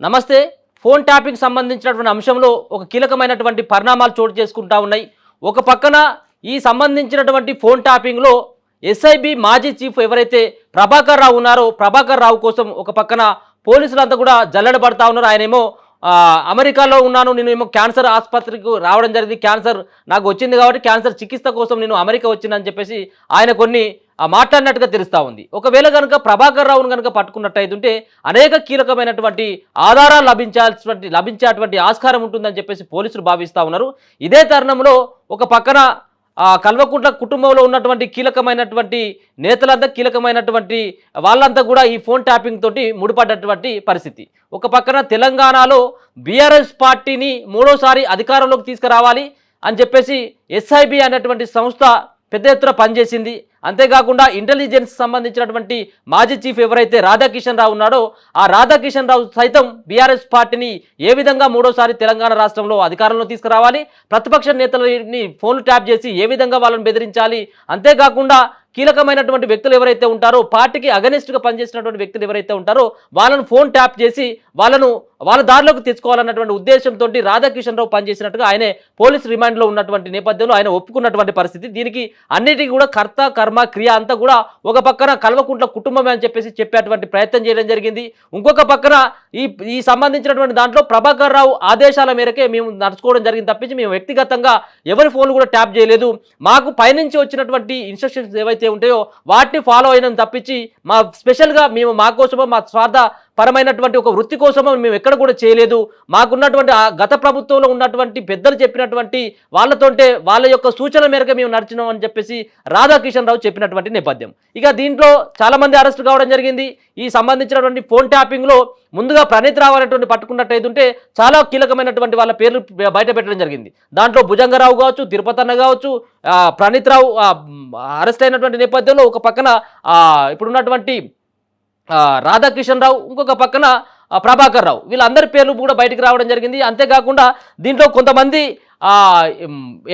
నమస్తే. Phone tapping సంబంధించినటువంటి అంశంలో ఒక కీలకమైనటువంటి పరిణామాలు చోటు చేసుకుంటా ఉన్నాయి. ఒక పక్కన ఈ సంబంధించినటువంటి ఫోన్ ట్యాపింగ్‌లో ఎస్ఐబి మాజీ చీఫ్ ఎవరైతే ప్రభాకర్ రావు ఉన్నారో, ప్రభాకర్ రావు కోసం ఒక పక్కన పోలీసులంతా కూడా జల్లెడ పడతా ఉన్నారు. ఆయనేమో అమెరికాలో ఉన్నాను, నేనేమో క్యాన్సర్ ఆసుపత్రికి రావడం జరిగింది, క్యాన్సర్ నాకు వచ్చింది కాబట్టి క్యాన్సర్ చికిత్స కోసం నేను అమెరికా వచ్చిందని చెప్పేసి ఆయన కొన్ని మాట్లాడినట్టుగా తెలుస్తూ ఉంది. ఒకవేళ కనుక ప్రభాకర్ రావును కనుక పట్టుకున్నట్టయితుంటే అనేక కీలకమైనటువంటి ఆధారాలు లభించేటువంటి ఆస్కారం ఉంటుందని చెప్పేసి పోలీసులు భావిస్తూ ఉన్నారు. ఇదే తరుణంలో ఒక పక్కన కల్వకుంట్ల కుటుంబంలో ఉన్నటువంటి కీలకమైనటువంటి నేతలంతా, కీలకమైనటువంటి వాళ్ళంతా కూడా ఈ ఫోన్ ట్యాపింగ్ తోటి ముడిపడ్డటువంటి పరిస్థితి. ఒక పక్కన తెలంగాణలో బీఆర్ఎస్ పార్టీని మూడోసారి అధికారంలోకి తీసుకురావాలి అని చెప్పేసి ఎస్ఐబి అనేటువంటి సంస్థ పెద్ద ఎత్తున పనిచేసింది. అంతేకాకుండా ఇంటెలిజెన్స్ సంబంధించినటువంటి మాజీ చీఫ్ ఎవరైతే రాధాకిషన్ రావు ఉన్నాడో, ఆ రాధాకిషన్ రావు సైతం బీఆర్ఎస్ పార్టీని ఏ విధంగా మూడోసారి తెలంగాణ రాష్ట్రంలో అధికారంలో తీసుకురావాలి, ప్రతిపక్ష నేతలని ఫోన్లు ట్యాప్ చేసి ఏ విధంగా వాళ్ళని బెదిరించాలి, అంతేకాకుండా కీలకమైనటువంటి వ్యక్తులు ఎవరైతే ఉంటారో, పార్టీకి అగనిస్ట్గా పనిచేసినటువంటి వ్యక్తులు ఎవరైతే ఉంటారో వాళ్ళను ఫోన్ ట్యాప్ చేసి వాళ్ళ దారిలోకి తెచ్చుకోవాలన్నటువంటి ఉద్దేశంతో రాధాకిషన్ రావు పనిచేసినట్టుగా ఆయనే పోలీస్ రిమాండ్లో ఉన్నటువంటి నేపథ్యంలో ఆయన ఒప్పుకున్నటువంటి పరిస్థితి. దీనికి అన్నిటికీ కూడా కర్త కర్మ క్రియ అంతా కూడా ఒక పక్కన కల్వకుంట్ల కుటుంబమే అని చెప్పేసి చెప్పేటువంటి ప్రయత్నం చేయడం జరిగింది. ఇంకొక పక్కన ఈ సంబంధించినటువంటి దాంట్లో ప్రభాకర్ రావు ఆదేశాల మేరకే మేము నడుచుకోవడం జరిగింది తప్పించి మేము వ్యక్తిగతంగా ఎవరి ఫోన్లు కూడా ట్యాప్ చేయలేదు. మాకు పైనుంచి వచ్చినటువంటి ఇన్స్ట్రక్షన్స్ ఏవైతే ఉంటాయో వాటిని ఫాలో అయిన తప్పించి మా స్పెషల్గా మేము మా కోసమో మా స్వార్థ పరమైనటువంటి ఒక వృత్తి కోసమో మేము ఎక్కడ కూడా చేయలేదు. మాకున్నటువంటి ఆ గత ప్రభుత్వంలో ఉన్నటువంటి పెద్దలు చెప్పినటువంటి వాళ్ళతోటే వాళ్ళ యొక్క సూచన మేరకు మేము నడిచినాం అని చెప్పేసి రాధాకిషన్ రావు చెప్పినటువంటి నేపథ్యం. ఇక దీంట్లో చాలామంది అరెస్ట్ కావడం జరిగింది. ఈ సంబంధించినటువంటి ఫోన్ ట్యాపింగ్లో ముందుగా ప్రణీత్ రావు అనేటువంటి పట్టుకున్నట్టయితుంటే చాలా కీలకమైనటువంటి వాళ్ళ పేర్లు బయట పెట్టడం జరిగింది. దాంట్లో భుజంగరావు కావచ్చు, తిరుపతి అన్న కావచ్చు, ప్రణీత్ రావు అరెస్ట్ అయినటువంటి నేపథ్యంలో ఒక పక్కన ఇప్పుడున్నటువంటి రాధాకిషన్ రావు, ఇంకొక పక్కన ప్రభాకర్ రావు, వీళ్ళందరి పేర్లు కూడా బయటికి రావడం జరిగింది. అంతేకాకుండా దీంట్లో కొంతమంది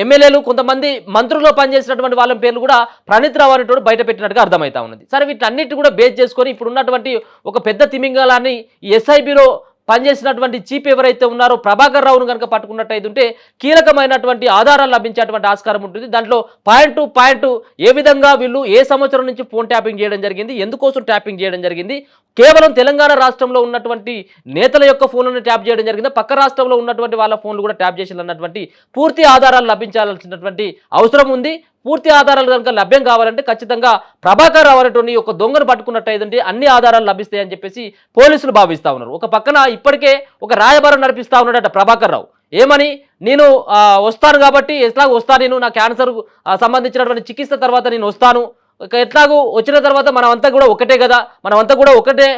ఎమ్మెల్యేలు, కొంతమంది మంత్రుల్లో పనిచేసినటువంటి వాళ్ళ పేర్లు కూడా ప్రణీత్ రావు అనేటువంటి బయట పెట్టినట్టుగా అర్థమవుతా ఉన్నది. సరే, వీటన్నిటి కూడా బేస్ చేసుకొని ఇప్పుడు ఉన్నటువంటి ఒక పెద్ద తిమింగలాన్ని ఈ ఎస్ఐబిలో పనిచేసినటువంటి చీఫ్ ఎవరైతే ఉన్నారో ప్రభాకర్ రావును కనుక పట్టుకున్నట్టయితుంటే కీలకమైనటువంటి ఆధారాలు లభించేటువంటి ఆస్కారం ఉంటుంది. దాంట్లో పాయింట్ టు పాయింట్ ఏ విధంగా వీళ్ళు ఏ సంవత్సరం నుంచి ఫోన్ ట్యాపింగ్ చేయడం జరిగింది, ఎందుకోసం ట్యాపింగ్ చేయడం జరిగింది, కేవలం తెలంగాణ రాష్ట్రంలో ఉన్నటువంటి నేతల యొక్క ఫోన్లను ట్యాప్ చేయడం జరిగింది, పక్క రాష్ట్రంలో ఉన్నటువంటి వాళ్ళ ఫోన్లు కూడా ట్యాప్ చేయాలన్నటువంటి పూర్తి ఆధారాలు లభించాల్సినటువంటి అవసరం ఉంది. పూర్తి ఆధారాలు కనుక లభ్యం కావాలంటే ఖచ్చితంగా ప్రభాకర్ రావు అనేటువంటి ఒక దొంగను పట్టుకున్నట్టయితే అన్ని ఆధారాలు లభిస్తాయని చెప్పేసి పోలీసులు భావిస్తూ ఉన్నారు. ఒక పక్కన ఇప్పటికే ఒక రాయబారం నడిపిస్తూ ఉన్నాడట ప్రభాకర్ రావు. ఏమని, నేను వస్తాను కాబట్టి ఎట్లాగో వస్తాను, నేను నా క్యాన్సర్ సంబంధించినటువంటి చికిత్స తర్వాత నేను వస్తాను, ఎట్లాగూ వచ్చిన తర్వాత మనమంతా కూడా ఒకటే కదా, మనమంతా కూడా ఒకటే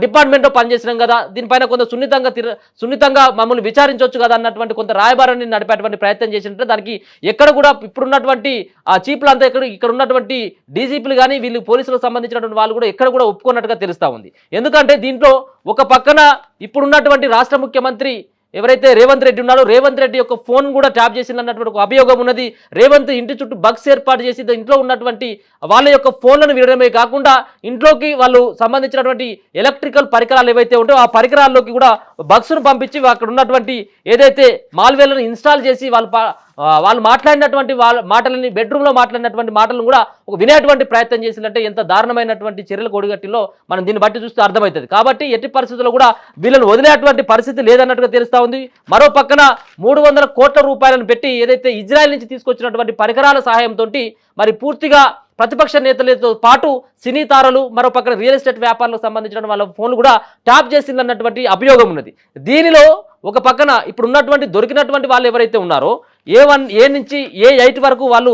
డిపార్ట్మెంట్లో పనిచేసినాం కదా, దీనిపైన కొంత సున్నితంగా మమ్మల్ని విచారించవచ్చు కదా అన్నటువంటి కొంత రాయబారాన్ని నడిపేటువంటి ప్రయత్నం చేసినట్టు దానికి ఎక్కడ కూడా ఇప్పుడున్నటువంటి చీఫ్లు అంతా ఇక్కడ ఉన్నటువంటి డీజీపీలు కానీ వీళ్ళు పోలీసులకు సంబంధించినటువంటి వాళ్ళు కూడా ఎక్కడ కూడా ఒప్పుకున్నట్టుగా తెలుస్తూ ఉంది. ఎందుకంటే దీంట్లో ఒక పక్కన ఇప్పుడున్నటువంటి రాష్ట్ర ముఖ్యమంత్రి ఎవరైతే రేవంత్ రెడ్డి ఉన్నాడో, రేవంత్ రెడ్డి యొక్క ఫోన్ కూడా ట్యాప్ చేసిందన్నటువంటి ఒక అభియోగం ఉన్నది. రేవంత్ ఇంటి చుట్టూ బగ్స్ ఏర్పాటు చేసి ఇంట్లో ఉన్నటువంటి వాళ్ళ యొక్క ఫోన్లను వినడమే కాకుండా ఇంట్లోకి వాళ్ళు సంబంధించినటువంటి ఎలక్ట్రికల్ పరికరాలు ఏవైతే ఉంటాయో ఆ పరికరాల్లోకి కూడా బగ్స్ను పంపించి అక్కడ ఉన్నటువంటి ఏదైతే మాల్వేర్లను ఇన్స్టాల్ చేసి వాళ్ళు మాట్లాడినటువంటి వాళ్ళ మాటలని, బెడ్రూమ్లో మాట్లాడినటువంటి మాటలను కూడా ఒక వినేటువంటి ప్రయత్నం చేసినట్టే ఎంత దారుణమైనటువంటి చర్యలు కొడిగట్టిలో మనం దీన్ని బట్టి చూస్తే అర్థమవుతుంది. కాబట్టి ఎట్టి పరిస్థితుల్లో కూడా వీళ్ళని వదిలేటువంటి పరిస్థితి లేదన్నట్టుగా తెలుస్తూ ఉంది. మరో పక్కన 300 కోట్ల రూపాయలను పెట్టి ఏదైతే ఇజ్రాయెల్ నుంచి తీసుకొచ్చినటువంటి పరికరాల సహాయంతో మరి పూర్తిగా ప్రతిపక్ష నేతలతో పాటు సినీ తారలు, మరో పక్కన రియల్ ఎస్టేట్ వ్యాపారులకు సంబంధించిన వాళ్ళ ఫోన్లు కూడా ట్యాప్ చేసిందన్నటువంటి అభియోగం ఉన్నది. దీనిలో ఒక పక్కన ఇప్పుడు దొరికినటువంటి వాళ్ళు ఎవరైతే ఉన్నారో A1 A నుంచి A8 వరకు వాళ్ళు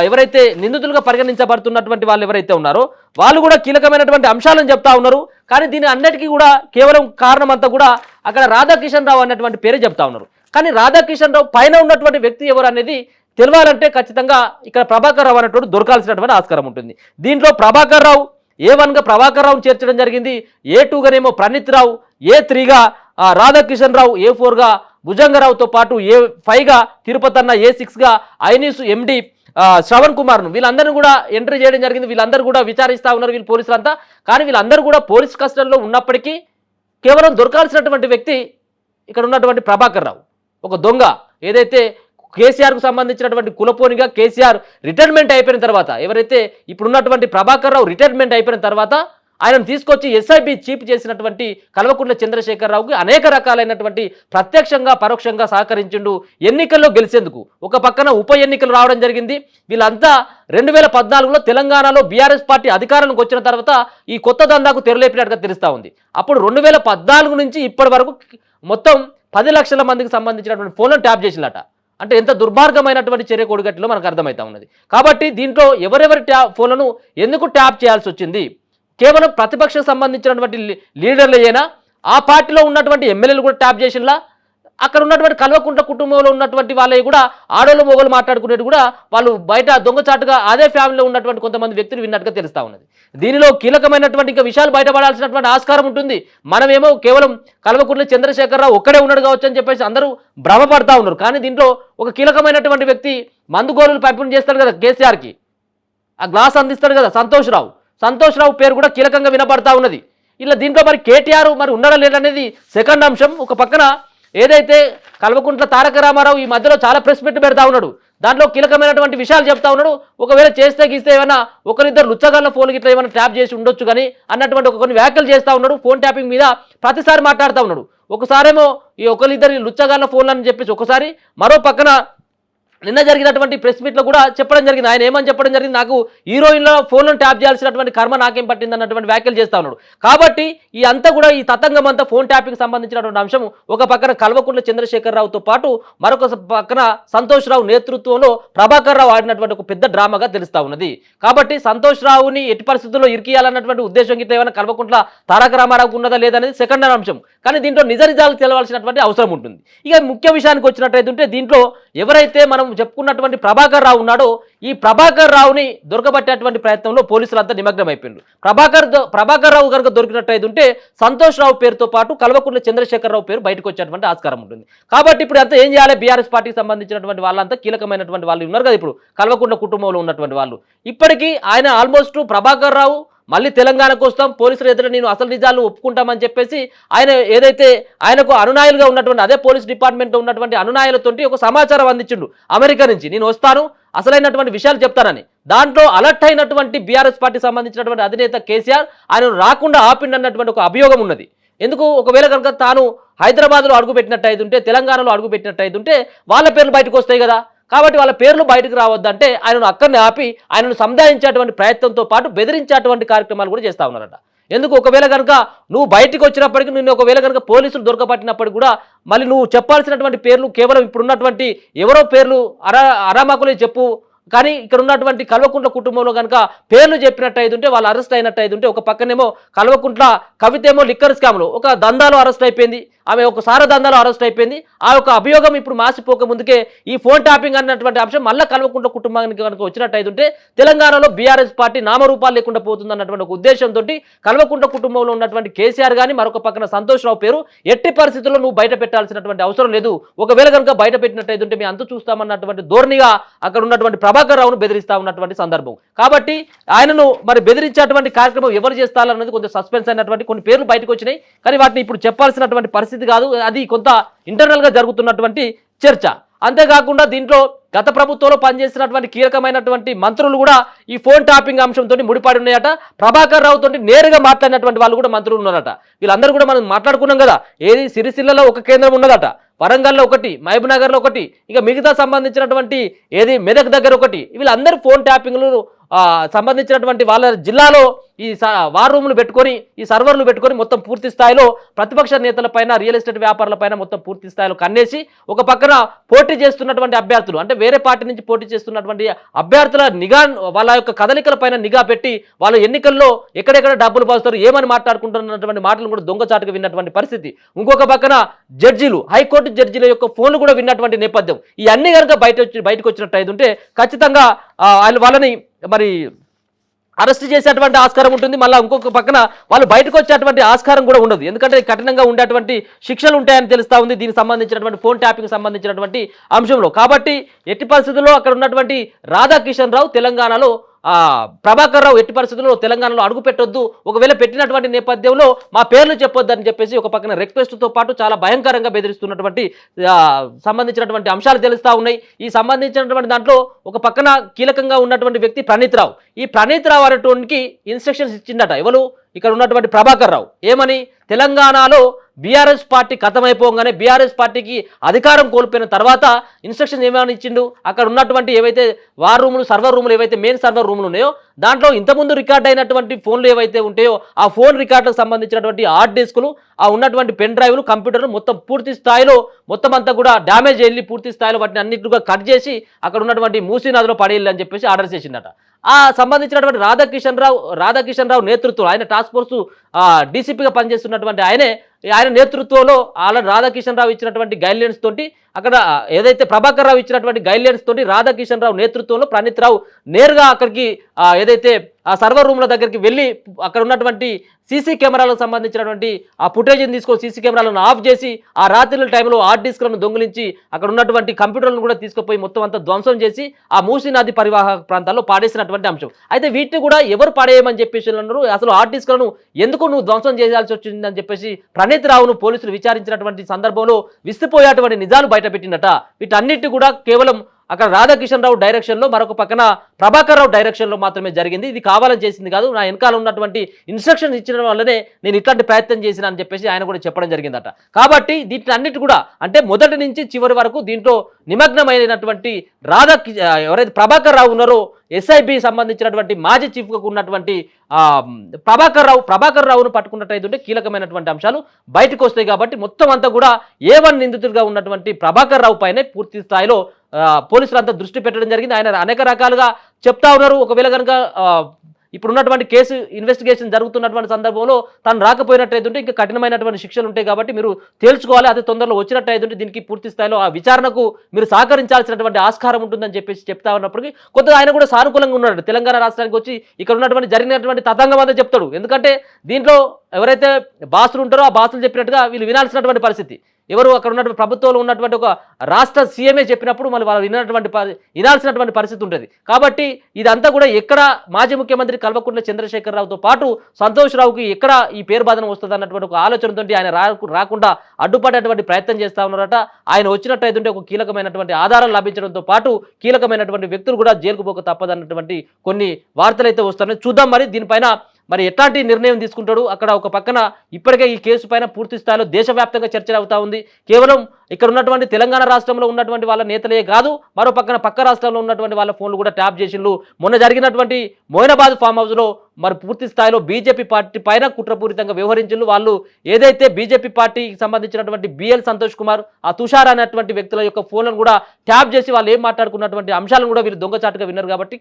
ఎవరైతే నిందితులుగా పరిగణించబడుతున్నటువంటి వాళ్ళు ఎవరైతే ఉన్నారో వాళ్ళు కూడా కీలకమైనటువంటి అంశాలను చెప్తా ఉన్నారు. కానీ దీని అన్నిటికీ కూడా కేవలం కారణం అంతా కూడా అక్కడ రాధాకిషన్ రావు అన్నటువంటి పేరే చెప్తా ఉన్నారు. కానీ రాధాకిషన్ రావు పైన ఉన్నటువంటి వ్యక్తి ఎవరు అనేది తెలియాలంటే ఖచ్చితంగా ఇక్కడ ప్రభాకర్ రావు అనేటువంటి దొరకాల్సినటువంటి ఆస్కారం ఉంటుంది. దీంట్లో ప్రభాకర్ రావు A1గా ప్రభాకర్ రావును చేర్చడం జరిగింది, A2గానేమో ప్రణీత్ రావు, A3గా రాధాకిషన్ రావు, A4గా భుజంగరావుతో పాటు A5గా తిరుపతి అన్న, A6గా ఐనీసు ఎండి శ్రవణ్ కుమార్ను వీళ్ళందరినీ కూడా ఎంట్రీ చేయడం జరిగింది. వీళ్ళందరూ కూడా విచారిస్తూ ఉన్నారు వీళ్ళు పోలీసులంతా. కానీ వీళ్ళందరూ కూడా పోలీస్ కస్టడీలో ఉన్నప్పటికీ కేవలం దొరకాల్సినటువంటి వ్యక్తి ఇక్కడ ఉన్నటువంటి ప్రభాకర్ రావు, ఒక దొంగ. ఏదైతే కేసీఆర్కు సంబంధించినటువంటి కులపోనిగా కేసీఆర్ రిటైర్మెంట్ అయిపోయిన తర్వాత, ఎవరైతే ఇప్పుడున్నటువంటి ప్రభాకర్ రావు రిటైర్మెంట్ అయిపోయిన తర్వాత ఆయనను తీసుకొచ్చి ఎస్ఐబి చీఫ్ చేసినటువంటి కల్వకుంట్ల చంద్రశేఖరరావుకి అనేక రకాలైనటువంటి ప్రత్యక్షంగా పరోక్షంగా సహకరించిండు ఎన్నికల్లో గెలిచేందుకు. ఒక పక్కన ఉప ఎన్నికలు రావడం జరిగింది. వీళ్ళంతా 2014లో తెలంగాణలో బీఆర్ఎస్ పార్టీ అధికారంలోకి వచ్చిన తర్వాత ఈ కొత్త దందాకు తెరలేపినట్టుగా తెలుస్తూ ఉంది. అప్పుడు 2014 నుంచి ఇప్పటి వరకు మొత్తం 10 లక్షల మందికి సంబంధించినటువంటి ఫోన్లను ట్యాప్ చేసినట. అంటే ఎంత దుర్మార్గమైనటువంటి చర్య కొడిగట్లో మనకు అర్థమవుతా ఉన్నది. కాబట్టి దీంట్లో ఎవరెవరి ఫోన్లను ఎందుకు ట్యాప్ చేయాల్సి వచ్చింది? కేవలం ప్రతిపక్షకు సంబంధించినటువంటి లీడర్లు అయినా, ఆ పార్టీలో ఉన్నటువంటి ఎమ్మెల్యేలు కూడా ట్యాప్ చేసినలా, అక్కడ ఉన్నటువంటి కల్వకుంట్ల కుటుంబంలో ఉన్నటువంటి వాళ్ళవి కూడా ఆడోళ్ళు మొగలు మాట్లాడుకునేది కూడా వాళ్ళు బయట దొంగచాటుగా అదే ఫ్యామిలీలో ఉన్నటువంటి కొంతమంది వ్యక్తులు విన్నట్టుగా తెలుస్తూ ఉన్నది. దీనిలో కీలకమైనటువంటి ఇంకా విషయాలు బయటపడాల్సినటువంటి ఆస్కారం ఉంటుంది. మనమేమో కేవలం కల్వకుంట్ల చంద్రశేఖరరావు ఒక్కడే ఉన్నాడు కావచ్చు అని చెప్పేసి అందరూ భ్రమపడతా ఉన్నారు. కానీ దీంట్లో ఒక కీలకమైనటువంటి వ్యక్తి మందుగోరులు పంపిణీ చేస్తాడు కదా కేసీఆర్కి, ఆ గ్లాస్ అందిస్తాడు కదా సంతోష్ రావు పేరు కూడా కీలకంగా వినబడతా ఉన్నది. ఇలా దీంట్లో మరి కేటీఆర్ మరి ఉన్నాడా లేదనేది సెకండ్ అంశం. ఒక పక్కన ఏదైతే కల్వకుంట్ల తారక రామారావు ఈ మధ్యలో చాలా ప్రెస్ మీట్ పెడతా ఉన్నాడు, దాంట్లో కీలకమైనటువంటి విషయాలు చెప్తా ఉన్నాడు. ఒకవేళ చేస్తే గీస్తే ఏమైనా ఒకరిద్దరు లుచ్చగాళ్ళ ఫోన్కి ఇట్లా ఏమైనా ట్యాప్ చేసి ఉండొచ్చు కానీ అన్నటువంటి కొన్ని వ్యాఖ్యలు చేస్తూ ఉన్నాడు. ఫోన్ ట్యాపింగ్ మీద ప్రతిసారి మాట్లాడుతూ ఉన్నాడు. ఒకసారేమో ఈ ఒకరిద్దరు లుచ్చగాళ్ళ ఫోన్లు అని చెప్పేసి ఒకసారి, మరో పక్కన నిన్న జరిగినటువంటి ప్రెస్ మీట్లో కూడా చెప్పడం జరిగింది. ఆయన ఏమని చెప్పడం జరిగింది, నాకు హీరోయిన్ల ఫోన్లను ట్యాప్ చేయాల్సినటువంటి కర్మ నాకేం పట్టింది అన్నటువంటి వ్యాఖ్యలు చేస్తా ఉన్నాడు. కాబట్టి ఈ అంతా కూడా ఈ తతంగం అంతా ఫోన్ ట్యాపింగ్ సంబంధించినటువంటి అంశం ఒక పక్కన కల్వకుంట్ల చంద్రశేఖరరావుతో పాటు మరొక పక్కన సంతోష్ రావు నేతృత్వంలో ప్రభాకర్ రావు ఆడినటువంటి ఒక పెద్ద డ్రామాగా తెలుస్తా ఉన్నది. కాబట్టి సంతోష్ రావుని ఎట్టి పరిస్థితుల్లో ఇరికియాలన్నటువంటి ఉద్దేశం గిట్ల ఏమైనా కల్వకుంట్ల తారక రామారావుకు ఉన్నదా లేదనేది సెకండ్ అంశం. కానీ దీంట్లో నిజ నిజాలు తెలవాల్సినటువంటి అవసరం ఉంటుంది. ఇక ముఖ్య విషయానికి వచ్చినట్టయితే దీంట్లో ఎవరైతే మనం చెప్పుకున్నటువంటి ప్రభాకర్ రావు ఉన్నాడో, ఈ ప్రభాకర్ రావుని దొరకబట్టేటువంటి ప్రయత్నంలో పోలీసులు అంతా నిమగ్నం అయిపోయింది. ప్రభాకర్ రావు కనుక దొరికినట్టయితే సంతోష్ రావు పేరుతో పాటు కల్వకుంట్ల చంద్రశేఖరరావు పేరు బయటకు వచ్చేటువంటి ఆస్కారం ఉంటుంది. కాబట్టి ఇప్పుడు అంతా ఏం చేయాలి? బీఆర్ఎస్ పార్టీకి సంబంధించినటువంటి వాళ్ళంతా కీలకమైనటువంటి వాళ్ళు ఉన్నారు కదా, ఇప్పుడు కల్వకుంట్ల కుటుంబంలో ఉన్నటువంటి వాళ్ళు. ఇప్పటికీ ఆయన ఆల్మోస్ట్ ప్రభాకర్ రావు మళ్ళీ తెలంగాణకు వస్తాం, పోలీసులు ఎదుట నేను అసలు నిజాలను ఒప్పుకుంటామని చెప్పేసి ఆయన ఏదైతే ఆయనకు అనునాయులుగా ఉన్నటువంటి అదే పోలీస్ డిపార్ట్మెంట్లో ఉన్నటువంటి అనునాయులతోటి ఒక సమాచారం అందించిండు అమెరికా నుంచి, నేను వస్తాను అసలైనటువంటి విషయాలు చెప్తానని. దాంట్లో అలర్ట్ అయినటువంటి బీఆర్ఎస్ పార్టీ సంబంధించినటువంటి అధినేత కేసీఆర్ ఆయనను రాకుండా ఆపిండన్నటువంటి ఒక అభియోగం ఉన్నది. ఎందుకు? ఒకవేళ కనుక తాను హైదరాబాద్లో అడుగుపెట్టినట్టయితుంటే, తెలంగాణలో అడుగుపెట్టినట్టయితుంటే వాళ్ళ పేర్లు బయటకు వస్తాయి కదా. కాబట్టి వాళ్ళ పేర్లు బయటకు రావద్దంటే ఆయనను అక్కడనే ఆపి ఆయనను సంధాయించేటువంటి ప్రయత్నంతో పాటు బెదిరించేటువంటి కార్యక్రమాలు కూడా చేస్తూ ఉన్నారట. ఎందుకు? ఒకవేళ కనుక నువ్వు బయటికి వచ్చినప్పటికీ, నిన్ను ఒకవేళ కనుక పోలీసులు దొరకబట్టినప్పటికీ కూడా మళ్ళీ నువ్వు చెప్పాల్సినటువంటి పేర్లు కేవలం ఇప్పుడున్నటువంటి ఎవరో పేర్లు అరామకులే చెప్పు, కానీ ఇక్కడ ఉన్నటువంటి కల్వకుంట్ల కుటుంబంలో కనుక పేర్లు చెప్పినట్టయితుంటే వాళ్ళు అరెస్ట్ అయినట్టయితుంటే, ఒక పక్కనేమో కల్వకుంట్ల కవితేమో లిక్కర్ స్కామ్లో ఒక దందాలో అరెస్ట్ అయిపోయింది, ఆమె ఒక సార దందాలో అరెస్ట్ అయిపోయింది. ఆ యొక్క అభియోగం ఇప్పుడు మాసిపోక ముందుకే ఈ ఫోన్ ట్యాపింగ్ అన్నటువంటి అంశం మళ్ళీ కల్వకుంట్ల కుటుంబానికి కనుక వచ్చినట్టయితుంటే తెలంగాణలో బీఆర్ఎస్ పార్టీ నామరూపాలు లేకుండా పోతుంది అన్నటువంటి ఒక ఉద్దేశంతో కల్వకుంట్ల కుటుంబంలో ఉన్నటువంటి కేసీఆర్ కానీ మరొక పక్కన సంతోష్ రావు పేరు ఎట్టి పరిస్థితుల్లో నువ్వు బయట పెట్టాల్సినటువంటి అవసరం లేదు, ఒకవేళ కనుక బయట పెట్టినట్టయితుంటే మేము అంత చూస్తామన్నటువంటి ధోరణిగా అక్కడ ఉన్నటువంటి ప్రభాకర్ రావును బెదిరిస్తా ఉన్నటువంటి సందర్భం. కాబట్టి ఆయనను మరి బెదిరించేటువంటి కార్యక్రమం ఎవరు చేస్తారన్నది కొంచెం సస్పెన్స్ అయినటువంటి కొన్ని పేర్లు బయటకు వచ్చినాయి. కానీ వాటిని ఇప్పుడు చెప్పాల్సినటువంటి పరిస్థితి కాదు, అది కొంత ఇంటర్నల్ గా జరుగుతున్నటువంటి చర్చ. అంతేకాకుండా దీంట్లో గత ప్రభుత్వంలో పనిచేసినటువంటి కీలకమైనటువంటి మంత్రులు కూడా ఈ ఫోన్ ట్యాపింగ్ అంశంతో ముడిపడి ఉన్నాయట. ప్రభాకర్ రావు తోటి నేరుగా మాట్లాడినటువంటి వాళ్ళు కూడా మంత్రులు ఉన్నారట. వీళ్ళందరూ కూడా మనం మాట్లాడుకున్నాం కదా, ఏది సిరిసిల్లలో ఒక కేంద్రం ఉన్నదట, వరంగల్లో ఒకటి, మహబూబ్ నగర్లో ఒకటి, ఇక మిగతా సంబంధించినటువంటి ఏది మెదక్ దగ్గర ఒకటి, వీళ్ళందరూ ఫోన్ ట్యాపింగ్లు సంబంధించినటువంటి వాళ్ళ జిల్లాలో ఈ వార్ రూములు పెట్టుకొని ఈ సర్వర్లు పెట్టుకొని మొత్తం పూర్తి స్థాయిలో ప్రతిపక్ష నేతలపైన రియల్ ఎస్టేట్ వ్యాపారులపైన మొత్తం పూర్తి స్థాయిలో కన్నేసి ఒక పక్కన పోటీ చేస్తున్నటువంటి అభ్యర్థులు అంటే వేరే పార్టీ నుంచి పోటీ చేస్తున్నటువంటి అభ్యర్థుల నిఘా వాళ్ళ యొక్క కదలికల పైన నిఘా పెట్టి వాళ్ళు ఎన్నికల్లో ఎక్కడెక్కడ డబ్బులు పోస్తారు ఏమని మాట్లాడుకుంటున్నటువంటి మాటలు కూడా దొంగచాటుగా విన్నటువంటి పరిస్థితి. ఇంకొక పక్కన జడ్జీలు హైకోర్టు జడ్జీల యొక్క ఫోన్లు కూడా విన్నటువంటి నేపథ్యం. ఇవన్నీ కనుక బయటకు వచ్చినట్టు ఉంటే ఖచ్చితంగా వాళ్ళని మరి అరెస్ట్ చేసేటువంటి ఆస్కారం ఉంటుంది. మళ్ళీ ఇంకొక పక్కన వాళ్ళు బయటకు వచ్చేటువంటి ఆస్కారం కూడా ఉండదు, ఎందుకంటే కఠినంగా ఉండేటువంటి శిక్షలు ఉంటాయని తెలుస్తా ఉంది దీనికి సంబంధించినటువంటి ఫోన్ ట్యాపింగ్ సంబంధించినటువంటి అంశంలో. కాబట్టి ఎట్టి పరిస్థితుల్లో అక్కడ ఉన్నటువంటి రాధాకిషన్ రావు తెలంగాణలో ప్రభాకర్ రావు ఎట్టి పరిస్థితుల్లో తెలంగాణలో అడుగు పెట్టొద్దు, ఒకవేళ పెట్టినటువంటి నేపథ్యంలో మా పేర్లు చెప్పొద్దు అని చెప్పేసి ఒక పక్కన రిక్వెస్ట్తో పాటు చాలా భయంకరంగా బెదిరిస్తున్నటువంటి సంబంధించినటువంటి అంశాలు తెలుస్తూ ఉన్నాయి. ఈ సంబంధించినటువంటి దాంట్లో ఒక పక్కన కీలకంగా ఉన్నటువంటి వ్యక్తి ప్రణీత్ రావు. ఈ ప్రణీత్ రావు అనేటువంటి ఇన్స్ట్రక్షన్స్ ఇచ్చిందట ఎవరు, ఇక్కడ ఉన్నటువంటి ప్రభాకర్ రావు. ఏమని, తెలంగాణలో బీఆర్ఎస్ పార్టీ ఖతమైపోగానే బీఆర్ఎస్ పార్టీకి అధికారం కోల్పోయిన తర్వాత ఇన్స్ట్రక్షన్ ఏమైనా ఇచ్చిండు, అక్కడ ఉన్నటువంటి ఏవైతే వార్ రూములు సర్వర్ రూములు ఏవైతే మెయిన్ సర్వర్ రూములు ఉన్నాయో దాంట్లో ఇంతకుముందు రికార్డ్ అయినటువంటి ఫోన్లు ఏవైతే ఉంటాయో ఆ ఫోన్ రికార్డులకు సంబంధించినటువంటి హార్డ్ డిస్కులు, ఆ ఉన్నటువంటి పెన్ డ్రైవ్లు, కంప్యూటర్లు మొత్తం పూర్తి స్థాయిలో మొత్తం అంతా కూడా డ్యామేజ్ వెళ్ళి పూర్తి స్థాయిలో వాటిని అన్నింటిగా కట్ చేసి అక్కడ ఉన్నటువంటి మూసీ నదిలో పడేయాలి అని చెప్పేసి ఆర్డర్ చేసిందట. ఆ సంబంధించినటువంటి రాధాకిషన్ రావు నేతృత్వం, ఆయన టాస్క్ ఫోర్స్ డీసీపీగా పనిచేస్తున్నటువంటి ఆయన నేతృత్వంలో రాధాకిషన్ రావు ఇచ్చినటువంటి గైడ్లైన్స్ తోటి అక్కడ ఏదైతే ప్రభాకర్ రావు ఇచ్చినటువంటి గైడ్లైన్స్ తోటి రాధాకిషన్ రావు నేతృత్వంలో ప్రణీత్ రావు నేరుగా అక్కడికి ఏదైతే ఆ సర్వర్ రూమ్ల దగ్గరికి వెళ్ళి అక్కడ ఉన్నటువంటి సీసీ కెమెరాలకు సంబంధించినటువంటి ఆ ఫుటేజ్ని తీసుకొని సీసీ కెమెరాలను ఆఫ్ చేసి ఆ రాత్రి టైంలో హార్డ్ డిస్క్లను దొంగిలించి అక్కడ ఉన్నటువంటి కంప్యూటర్లను కూడా తీసుకుపోయి మొత్తం అంతా ధ్వంసం చేసి ఆ మూసీ నది పరివాహక ప్రాంతాల్లో పాడేసినటువంటి అంశం. అయితే వీటిని కూడా ఎవరు పాడేయమని చెప్పేసి అన్నారు, అసలు హార్డ్ డిస్క్లను ఎందుకు నువ్వు ధ్వంసం చేయాల్సి వచ్చిందని చెప్పేసి ప్రణీత్ రావును పోలీసులు విచారించినటువంటి సందర్భంలో విస్తుపోయేటువంటి నిజాలు బయటపెట్టినట. వీటన్నిటి కూడా కేవలం అక్కడ రాధాకిషన్ రావు డైరెక్షన్లో, మరొక పక్కన ప్రభాకర్ రావు డైరెక్షన్లో మాత్రమే జరిగింది. ఇది కావాలని చేసింది కాదు, నా వెనకాల ఉన్నటువంటి ఇన్స్ట్రక్షన్ ఇచ్చిన వల్లనే నేను ఇట్లాంటి ప్రయత్నం చేసిన అని చెప్పేసి ఆయన కూడా చెప్పడం జరిగిందట. కాబట్టి వీటన్నిటి కూడా అంటే మొదటి నుంచి చివరి వరకు దీంట్లో నిమగ్నమైనటువంటి ఎవరైతే ప్రభాకర్ రావు ఉన్నారో ఎస్ఐబి సంబంధించినటువంటి మాజీ చీఫ్గా ఉన్నటువంటి ప్రభాకర్ రావును పట్టుకున్నట్టయితే కీలకమైనటువంటి అంశాలు బయటకు వస్తాయి. కాబట్టి మొత్తం అంతా కూడా A1 నిందితుడిగా ఉన్నటువంటి ప్రభాకర్ రావు పైనే పూర్తి స్థాయిలో పోలీసులు అంతా దృష్టి పెట్టడం జరిగింది. ఆయన అనేక రకాలుగా చెప్తా ఉన్నారు. ఒకవేళ కనుక ఇప్పుడున్నటువంటి కేసు ఇన్వెస్టిగేషన్ జరుగుతున్నటువంటి సందర్భంలో తను రాకపోయినట్టయితే ఇంకా కఠినమైనటువంటి శిక్షలు ఉంటాయి. కాబట్టి మీరు తేల్చుకోవాలి, అతి తొందరలో వచ్చినట్టయితే దీనికి పూర్తి స్థాయిలో ఆ విచారణకు మీరు సహకరించాల్సినటువంటి ఆస్కారం ఉంటుందని చెప్పేసి చెప్తా ఉన్నప్పటికీ కొద్దిగా ఆయన కూడా సానుకూలంగా ఉన్నాడు. తెలంగాణ రాష్ట్రానికి వచ్చి ఇక్కడ ఉన్నటువంటి జరిగినటువంటి తతంగం అంతా చెప్తాడు. ఎందుకంటే దీంట్లో ఎవరైతే బాసులు ఉంటారో ఆ బాసులు చెప్పినట్టుగా వీళ్ళు వినాల్సినటువంటి పరిస్థితి. ఎవరు అక్కడ ఉన్నటువంటి ప్రభుత్వంలో ఉన్నటువంటి ఒక రాష్ట్ర సీఎంఏ చెప్పినప్పుడు మళ్ళీ వాళ్ళు వినాల్సినటువంటి పరిస్థితి ఉంటుంది. కాబట్టి ఇదంతా కూడా ఎక్కడ మాజీ ముఖ్యమంత్రి కల్వకుంట్ల చంద్రశేఖరరావుతో పాటు సంతోష్ రావుకి ఎక్కడ ఈ పేరు బాధన వస్తుంది అన్నటువంటి ఒక ఆలోచనతో ఆయన రాకుండా అడ్డుపడేటువంటి ప్రయత్నం చేస్తా ఉన్నారట. ఆయన వచ్చినట్టయితే ఒక కీలకమైనటువంటి ఆధారాలు లభించడంతో పాటు కీలకమైనటువంటి వ్యక్తులు కూడా జైలుకు పోక తప్పదన్నటువంటి కొన్ని వార్తలు అయితే వస్తున్నాయి. చూద్దాం దీనిపైన ఎట్లాంటి నిర్ణయం తీసుకుంటాడు. అక్కడ ఒక పక్కన ఇప్పటికే ఈ కేసు పైన పూర్తి స్థాయిలో దేశవ్యాప్తంగా చర్చ అవుతా ఉంది. కేవలం ఇక్కడ ఉన్నటువంటి తెలంగాణ రాష్ట్రంలో ఉన్నటువంటి వాళ్ళ నేతలే కాదు, మరో పక్కన పక్క రాష్ట్రంలో ఉన్నటువంటి వాళ్ళ ఫోన్లు కూడా ట్యాప్ చేసిండ్రు. మొన్న జరిగినటువంటి మోయినాబాద్ ఫామ్ హౌస్లో పూర్తి స్థాయిలో బీజేపీ పార్టీ పైన కుట్రపూరితంగా వ్యవహరించిండ్రు. వాళ్ళు ఏదైతే బీజేపీ పార్టీకి సంబంధించినటువంటి బిఎల్ సంతోష్ కుమార్, ఆ తుషార్ అనేటువంటి వ్యక్తుల యొక్క ఫోన్లను కూడా ట్యాప్ చేసి వాళ్ళు ఏం మాట్లాడుకున్నటువంటి అంశాలను కూడా వీళ్ళు దొంగచాటుగా విన్నారు. కాబట్టి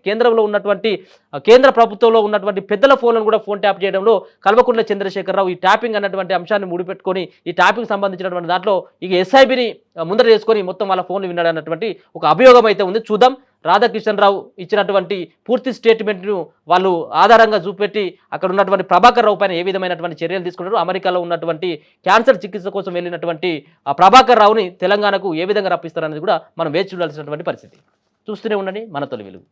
కేంద్ర ప్రభుత్వంలో ఉన్నటువంటి పెద్దల ఫోన్లను కూడా ఫోన్ ట్యాప్ చేయడంలో కల్వకుంట్ల చంద్రశేఖరరావు ఈ ట్యాపింగ్ అన్నటువంటి అంశాన్ని ముడిపెట్టుకొని ఈ ట్యాపింగ్ సంబంధించినటువంటి దాంట్లో ఇక ఎస్ఐబిని ముందర చేసుకొని మొత్తం వాళ్ళ ఫోన్లు విన్నాడు అన్నటువంటి ఒక అభియోగం అయితే ఉంది. చూద్దాం రాధాకిషన్ రావు ఇచ్చినటువంటి పూర్తి స్టేట్మెంట్ను వాళ్ళు ఆధారంగా చూపెట్టి అక్కడ ఉన్నటువంటి ప్రభాకర్ రావు పైన ఏ విధమైనటువంటి చర్యలు తీసుకున్నారు, అమెరికాలో ఉన్నటువంటి క్యాన్సర్ చికిత్స కోసం వెళ్ళినటువంటి ఆ ప్రభాకర్ రావుని తెలంగాణకు ఏ విధంగా రప్పిస్తారనేది కూడా మనం వేచి చూడాల్సినటువంటి పరిస్థితి. చూస్తూనే ఉండండి మన తొలి వెలుగు.